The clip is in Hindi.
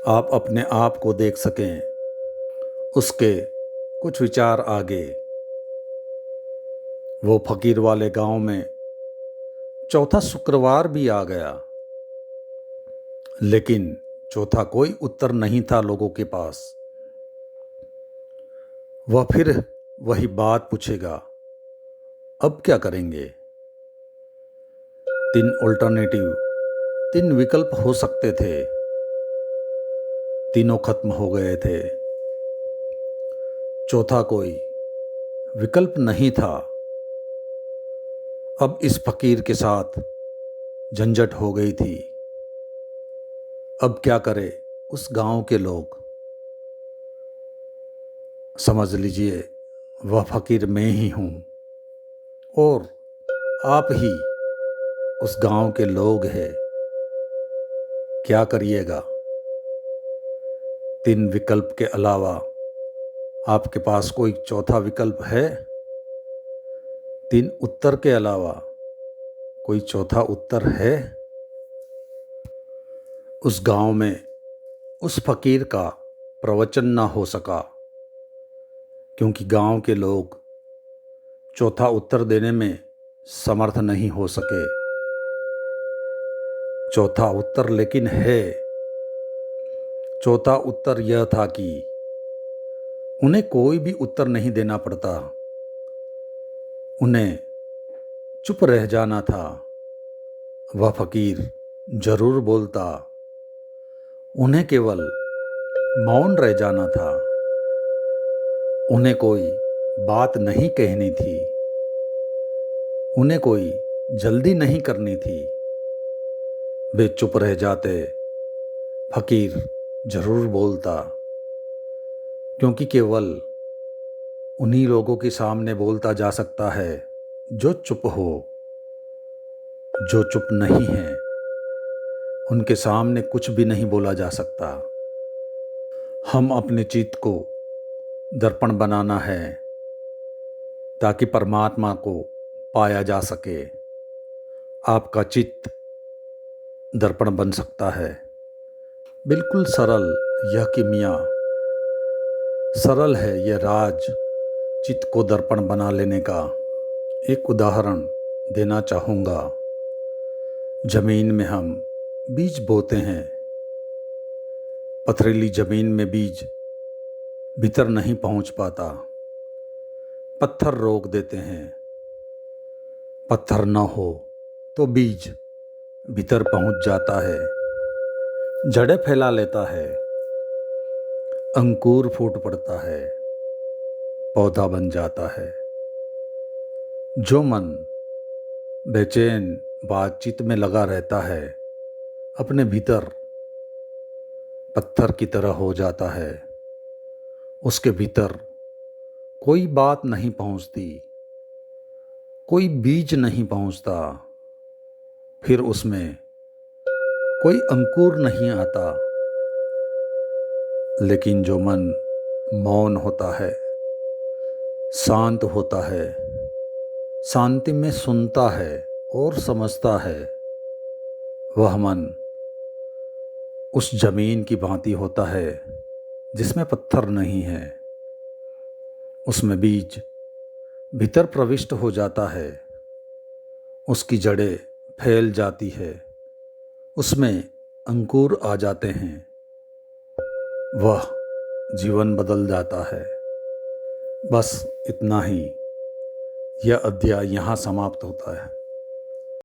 आप अपने आप को देख सकें, उसके कुछ विचार आगे। वो फकीर वाले गांव में चौथा शुक्रवार भी आ गया, लेकिन चौथा कोई उत्तर नहीं था लोगों के पास। वह फिर वही बात पूछेगा, अब क्या करेंगे? 3 विकल्प हो सकते थे, तीनों खत्म हो गए थे। चौथा कोई विकल्प नहीं था। अब इस फकीर के साथ झंझट हो गई थी। अब क्या करे उस गांव के लोग? समझ लीजिए, वह फकीर मैं ही हूँ और आप ही उस गांव के लोग हैं। क्या करिएगा? 3 विकल्प के अलावा आपके पास कोई चौथा विकल्प है? 3 उत्तर के अलावा कोई चौथा उत्तर है? उस गांव में उस फकीर का प्रवचन ना हो सका, क्योंकि गांव के लोग चौथा उत्तर देने में समर्थ नहीं हो सके। चौथा उत्तर लेकिन है। चौथा उत्तर यह था कि उन्हें कोई भी उत्तर नहीं देना पड़ता, उन्हें चुप रह जाना था। वह फकीर जरूर बोलता, उन्हें केवल मौन रह जाना था। उन्हें कोई बात नहीं कहनी थी, उन्हें कोई जल्दी नहीं करनी थी। वे चुप रह जाते, फकीर जरूर बोलता, क्योंकि केवल उन्हीं लोगों के सामने बोलता जा सकता है जो चुप हो। जो चुप नहीं है उनके सामने कुछ भी नहीं बोला जा सकता। हम अपने चित्त को दर्पण बनाना है ताकि परमात्मा को पाया जा सके। आपका चित्त दर्पण बन सकता है। बिल्कुल सरल यह किमिया, सरल है यह राज चित्त को दर्पण बना लेने का। एक उदाहरण देना चाहूँगा। जमीन में हम बीज बोते हैं। पथरीली जमीन में बीज भीतर नहीं पहुँच पाता, पत्थर रोक देते हैं। पत्थर न हो तो बीज भीतर पहुँच जाता है, जड़ें फैला लेता है, अंकुर फूट पड़ता है, पौधा बन जाता है। जो मन बेचैन बातचीत में लगा रहता है, अपने भीतर पत्थर की तरह हो जाता है। उसके भीतर कोई बात नहीं पहुंचती, कोई बीज नहीं पहुंचता, फिर उसमें कोई अंकुर नहीं आता। लेकिन जो मन मौन होता है, शांत होता है, शांति में सुनता है और समझता है, वह मन उस जमीन की भांति होता है जिसमें पत्थर नहीं है। उसमें बीज भीतर प्रविष्ट हो जाता है, उसकी जड़ें फैल जाती है, उसमें अंकुर आ जाते हैं, वह जीवन बदल जाता है। बस इतना ही। यह अध्याय यहाँ समाप्त होता है।